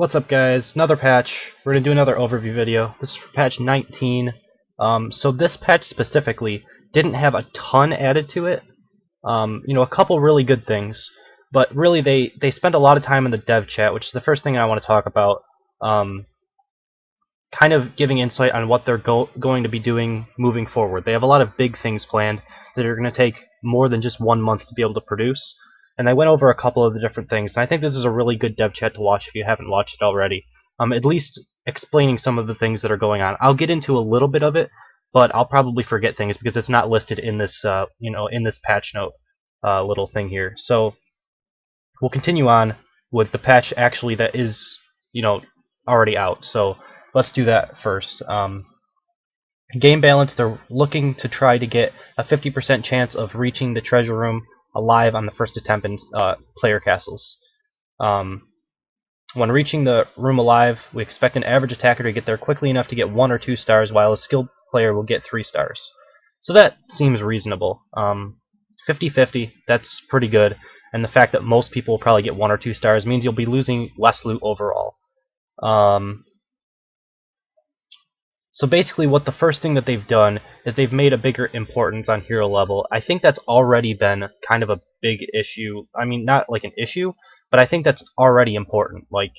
What's up, guys? Another patch. We're going to do another overview video. This is for patch 19. So this patch specifically didn't have a ton added to it. A couple really good things, but really they spent a lot of time in the dev chat, which is the first thing I want to talk about. Kind of giving insight on what they're going to be doing moving forward. They have a lot of big things planned that are going to take more than just 1 month to be able to produce. And I went over a couple of the different things, and I think this is a really good dev chat to watch if you haven't watched it already. At least explaining some of the things that are going on. I'll get into a little bit of it, but I'll probably forget things because it's not listed in this, in this patch note little thing here. So we'll continue on with the patch actually that is, already out. So let's do that first. Game balance, they're looking to try to get a 50% chance of reaching the treasure room alive on the first attempt in player castles. When reaching the room alive, we expect an average attacker to get there quickly enough to get 1 or 2 stars, while a skilled player will get 3 stars. So that seems reasonable. 50-50, that's pretty good, and the fact that most people will probably get 1 or 2 stars means you'll be losing less loot overall. So basically what the first thing that they've done is they've made a bigger importance on hero level. I think that's already been kind of a big issue. I mean, not like an issue, but I think that's already important. Like,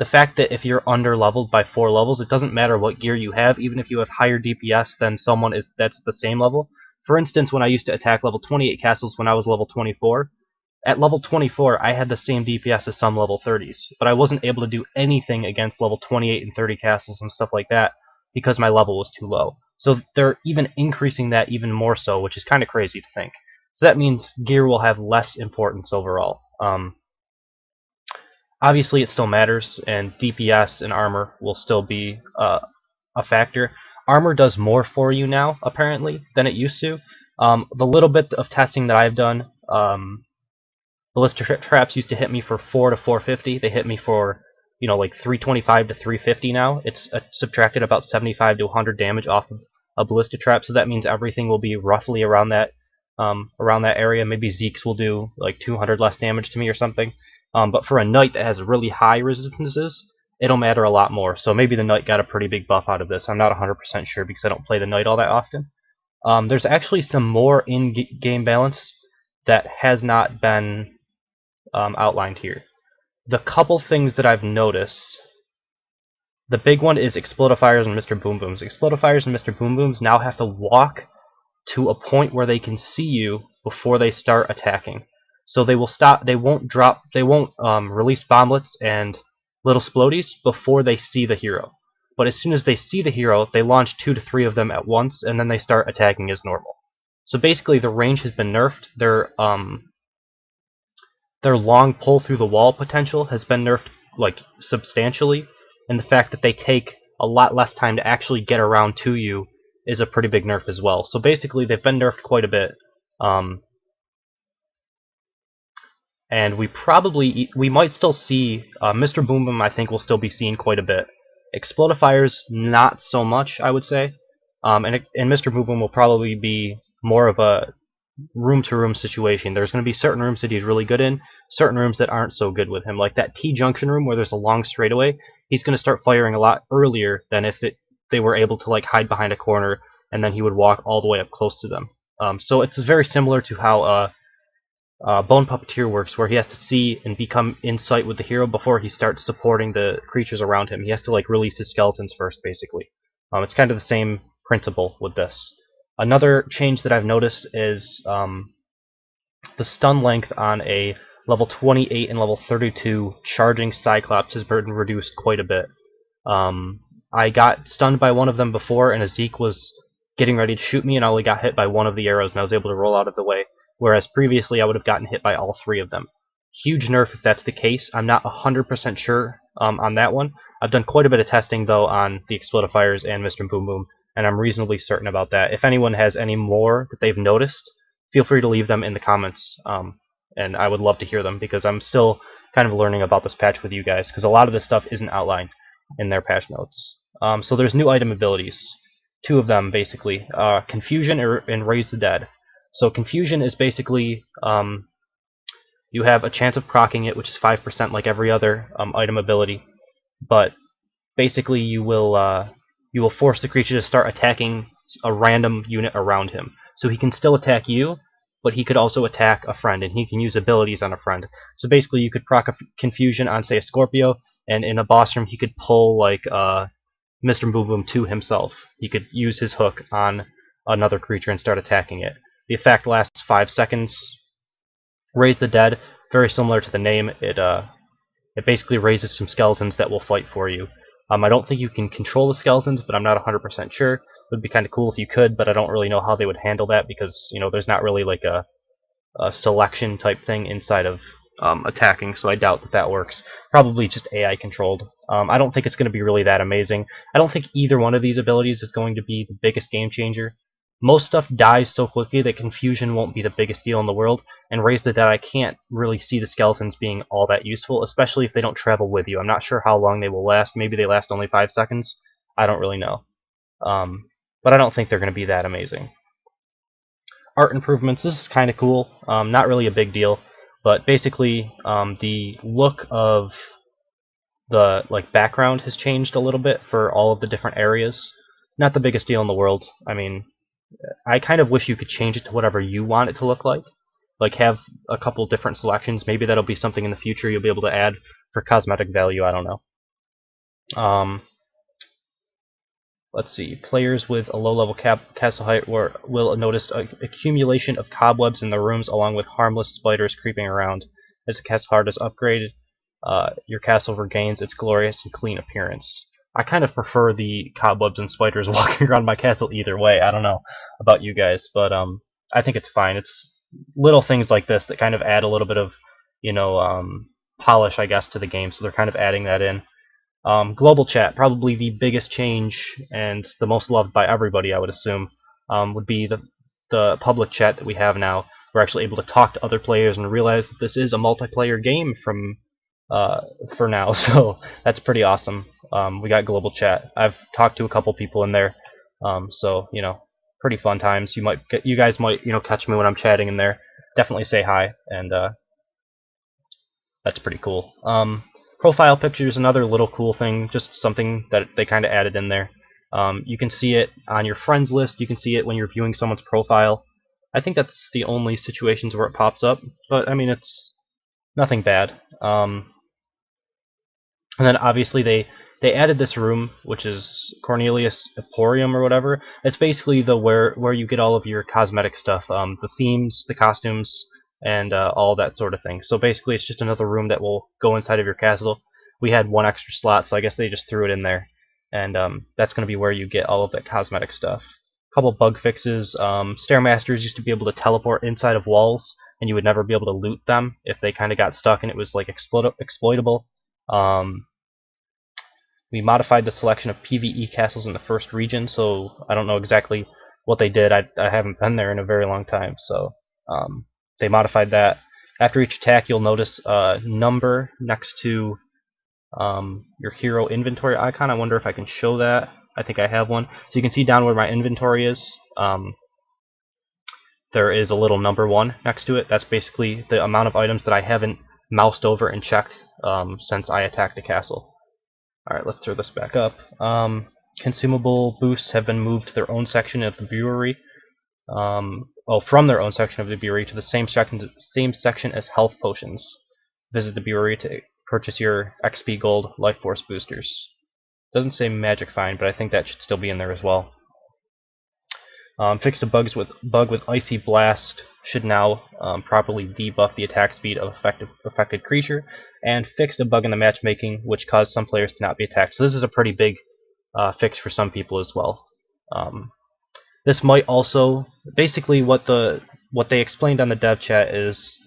the fact that if you're under leveled by 4 levels, it doesn't matter what gear you have, even if you have higher DPS than someone that's at the same level. For instance, when I used to attack level 28 castles when I was level 24, at level 24 I had the same DPS as some level 30s, but I wasn't able to do anything against level 28 and 30 castles and stuff like that, because my level was too low. So they're even increasing that even more so, which is kind of crazy to think. So that means gear will have less importance overall. Obviously it still matters, and DPS and armor will still be a factor. Armor does more for you now, apparently, than it used to. The little bit of testing that I've done, ballista traps used to hit me for 4 to 450. They hit me for like 325 to 350 now. It's subtracted about 75 to 100 damage off of a ballista trap, so that means everything will be roughly around that area. Maybe Zeke's will do like 200 less damage to me or something. But for a knight that has really high resistances, it'll matter a lot more. So maybe the knight got a pretty big buff out of this. I'm not 100% sure because I don't play the knight all that often. There's actually some more in-game balance that has not been outlined here. The couple things that I've noticed, the big one is Explodifiers and Mr. Boom Booms. Explodifiers and Mr. Boom Booms now have to walk to a point where they can see you before they start attacking. So they will stop. They won't release bomblets and little splodies before they see the hero. But as soon as they see the hero, they launch 2 to 3 of them at once, and then they start attacking as normal. So basically, the range has been nerfed. Their long pull through the wall potential has been nerfed like substantially, and the fact that they take a lot less time to actually get around to you is a pretty big nerf as well. So basically they've been nerfed quite a bit, and we might still see Mr. Boom Boom. I think will still be seen quite a bit. Explodifiers not so much, I would say, and Mr. Boom Boom will probably be more of a room-to-room situation. There's going to be certain rooms that he's really good in, certain rooms that aren't so good with him. Like that T-junction room where there's a long straightaway, he's going to start firing a lot earlier than if they were able to like hide behind a corner and then he would walk all the way up close to them. So it's very similar to how Bone Puppeteer works, where he has to see and become in sight with the hero before he starts supporting the creatures around him. He has to like release his skeletons first, basically. It's kind of the same principle with this. Another change that I've noticed is the stun length on a level 28 and level 32 charging Cyclops has been reduced quite a bit. I got stunned by one of them before, and a Zeke was getting ready to shoot me, and I only got hit by one of the arrows, and I was able to roll out of the way, whereas previously I would have gotten hit by all 3 of them. Huge nerf if that's the case. I'm not 100% sure on that one. I've done quite a bit of testing, though, on the Explodifiers and Mr. Boom Boom, and I'm reasonably certain about that. If anyone has any more that they've noticed, feel free to leave them in the comments, and I would love to hear them, because I'm still kind of learning about this patch with you guys, because a lot of this stuff isn't outlined in their patch notes. So there's new item abilities. 2 of them, basically. Confusion and Raise the Dead. So Confusion is basically, you have a chance of proccing it, which is 5% like every other item ability. but basically you will force the creature to start attacking a random unit around him. So he can still attack you, but he could also attack a friend, and he can use abilities on a friend. So basically you could proc a confusion on, say, a Scorpio, and in a boss room he could pull like Mr. Boom Boom to himself. He could use his hook on another creature and start attacking it. The effect lasts 5 seconds. Raise the Dead, very similar to the name. It basically raises some skeletons that will fight for you. I don't think you can control the skeletons, but I'm not 100% sure. It would be kind of cool if you could, but I don't really know how they would handle that because, you know, there's not really like a selection type thing inside of attacking, so I doubt that that works. Probably just AI controlled. I don't think it's going to be really that amazing. I don't think either one of these abilities is going to be the biggest game changer. Most stuff dies so quickly that confusion won't be the biggest deal in the world, and Raise the Dead, I can't really see the skeletons being all that useful, especially if they don't travel with you. I'm not sure how long they will last. Maybe they last only 5 seconds. I don't really know. But I don't think they're going to be that amazing. Art improvements, this is kind of cool. Not really a big deal, but basically the look of the background has changed a little bit for all of the different areas. Not the biggest deal in the world. I mean, I kind of wish you could change it to whatever you want it to look like. Like have a couple different selections. Maybe that'll be something in the future you'll be able to add for cosmetic value. I don't know. Let's see. Players with a low-level castle height will notice an accumulation of cobwebs in the rooms along with harmless spiders creeping around. As the castle height is upgraded, your castle regains its glorious and clean appearance. I kind of prefer the cobwebs and spiders walking around my castle either way. I don't know about you guys, but I think it's fine. It's little things like this that kind of add a little bit of, you know, polish, I guess, to the game. So they're kind of adding that in. Global chat, probably the biggest change and the most loved by everybody, I would assume, would be the public chat that we have now. We're actually able to talk to other players and realize that this is a multiplayer game for now, so that's pretty awesome. We got global chat. I've talked to a couple people in there, so you know, pretty fun times. You guys might catch me when I'm chatting in there. Definitely say hi, and that's pretty cool. Profile picture is another little cool thing, just something that they kind of added in there. You can see it on your friends list. You can see it when you're viewing someone's profile. I think that's the only situations where it pops up, but I mean, it's nothing bad. And then obviously they added this room, which is Cornelius Emporium or whatever. It's basically the where you get all of your cosmetic stuff, the themes, the costumes, and all that sort of thing. So basically it's just another room that will go inside of your castle. We had one extra slot, so I guess they just threw it in there. And that's going to be where you get all of that cosmetic stuff. A couple bug fixes. Stairmasters used to be able to teleport inside of walls, and you would never be able to loot them if they kind of got stuck and it was like exploitable. We modified the selection of PvE castles in the first region, so I don't know exactly what they did. I haven't been there in a very long time, so they modified that. After each attack, you'll notice a number next to your hero inventory icon. I wonder if I can show that. I think I have one. So you can see down where my inventory is. There is a little number 1 next to it. That's basically the amount of items that I haven't moused over and checked since I attacked the castle. Alright, let's throw this back up. Consumable boosts have been moved to their own section of the brewery. From their own section of the brewery to the same section as health potions. Visit the brewery to purchase your XP Gold Life Force boosters. Doesn't say Magic Find, but I think that should still be in there as well. Fixed a bug with Icy Blast. Should now properly debuff the attack speed of affected creature, and fixed a bug in the matchmaking which caused some players to not be attacked. So this is a pretty big fix for some people as well. This might also, basically what they explained on the dev chat is,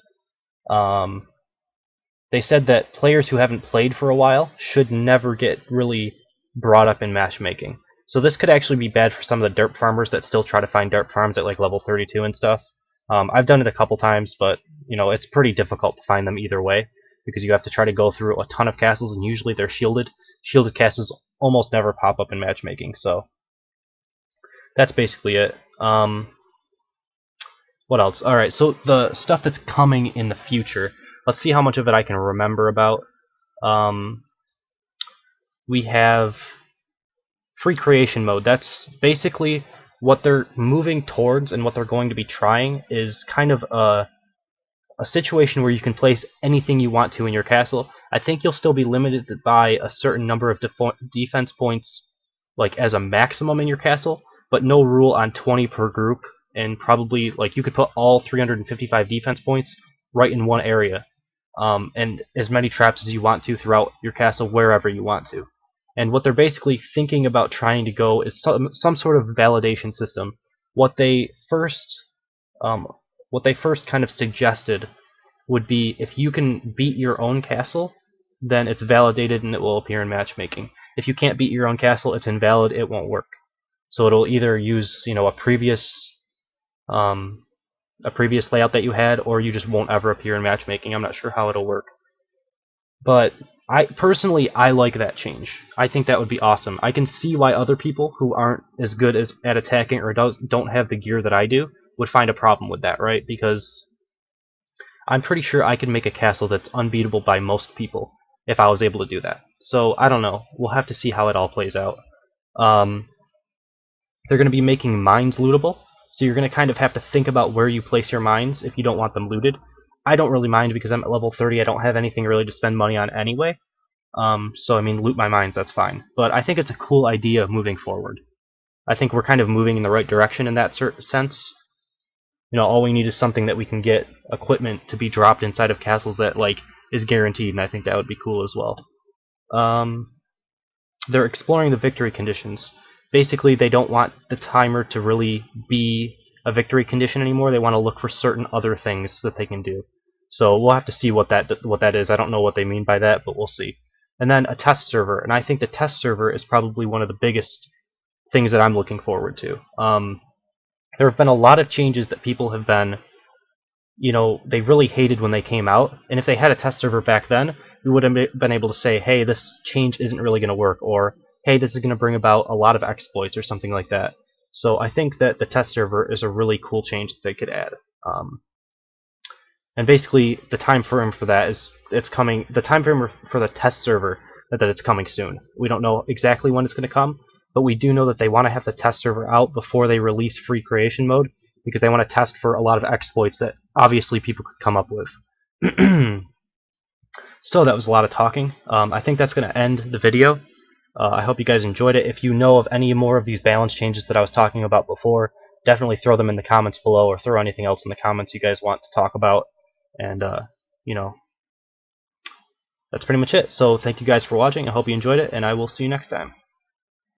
they said that players who haven't played for a while should never get really brought up in matchmaking. So this could actually be bad for some of the derp farmers that still try to find derp farms at like level 32 and stuff. I've done it a couple times, but you know, it's pretty difficult to find them either way because you have to try to go through a ton of castles, and usually they're shielded. Shielded castles almost never pop up in matchmaking, so that's basically it. What else? Alright, so the stuff that's coming in the future. Let's see how much of it I can remember about. we have free creation mode. That's basically what they're moving towards, and what they're going to be trying is kind of a situation where you can place anything you want to in your castle. I think you'll still be limited by a certain number of defense points, like as a maximum in your castle, but no rule on 20 per group, and probably like you could put all 355 defense points right in one area, and as many traps as you want to throughout your castle wherever you want to. And what they're basically thinking about trying to go is some sort of validation system. What they first kind of suggested would be, if you can beat your own castle, then it's validated and it will appear in matchmaking. If you can't beat your own castle, it's invalid, it won't work. So it'll either use, you know, a previous layout that you had, or you just won't ever appear in matchmaking. I'm not sure how it'll work. But I like that change. I think that would be awesome. I can see why other people who aren't as good at attacking, or don't have the gear that I do, would find a problem with that, right? Because I'm pretty sure I could make a castle that's unbeatable by most people if I was able to do that. So I don't know. We'll have to see how it all plays out. They're going to be making mines lootable, so you're going to kind of have to think about where you place your mines if you don't want them looted. I don't really mind because I'm at level 30. I don't have anything really to spend money on anyway. So I mean, loot my mines, that's fine. But I think it's a cool idea moving forward. I think we're kind of moving in the right direction in that sense. You know, all we need is something that we can get equipment to be dropped inside of castles that like is guaranteed, and I think that would be cool as well. They're exploring the victory conditions. Basically, they don't want the timer to really be a victory condition anymore. They want to look for certain other things that they can do. So we'll have to see what that is. I don't know what they mean by that, but we'll see. And then a test server, and I think the test server is probably one of the biggest things that I'm looking forward to. There have been a lot of changes that people have been, you know, they really hated when they came out, and if they had a test server back then, we would have been able to say, hey, this change isn't really going to work, or hey, this is going to bring about a lot of exploits or something like that. So I think that the test server is a really cool change that they could add. And basically, the time frame for that is it's coming. The time frame for the test server that it's coming soon. We don't know exactly when it's going to come, but we do know that they want to have the test server out before they release free creation mode, because they want to test for a lot of exploits that obviously people could come up with. So that was a lot of talking. I think that's going to end the video. I hope you guys enjoyed it. If you know of any more of these balance changes that I was talking about before, definitely throw them in the comments below, or throw anything else in the comments you guys want to talk about. And, you know, that's pretty much it. So thank you guys for watching. I hope you enjoyed it, and I will see you next time.